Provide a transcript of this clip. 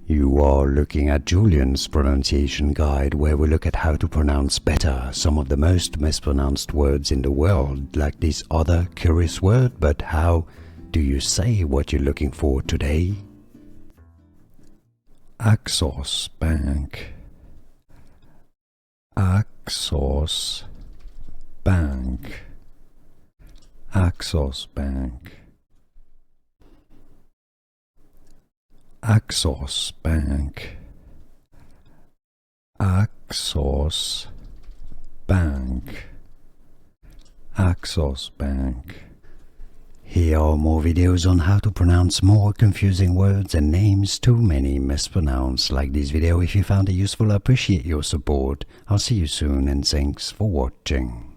You are looking at Julian's pronunciation guide, where we look at how to pronounce better some of the most mispronounced words in the world, like this other curious word. But how do you say what you're looking for today? Axos Bank. Axos Bank. Axos Bank. Axos Bank. Axos Bank. Axos Bank. Here are more videos on how to pronounce more confusing words and names too many mispronounced. Like this video if you found it useful. I appreciate your support. I'll see you soon and thanks for watching.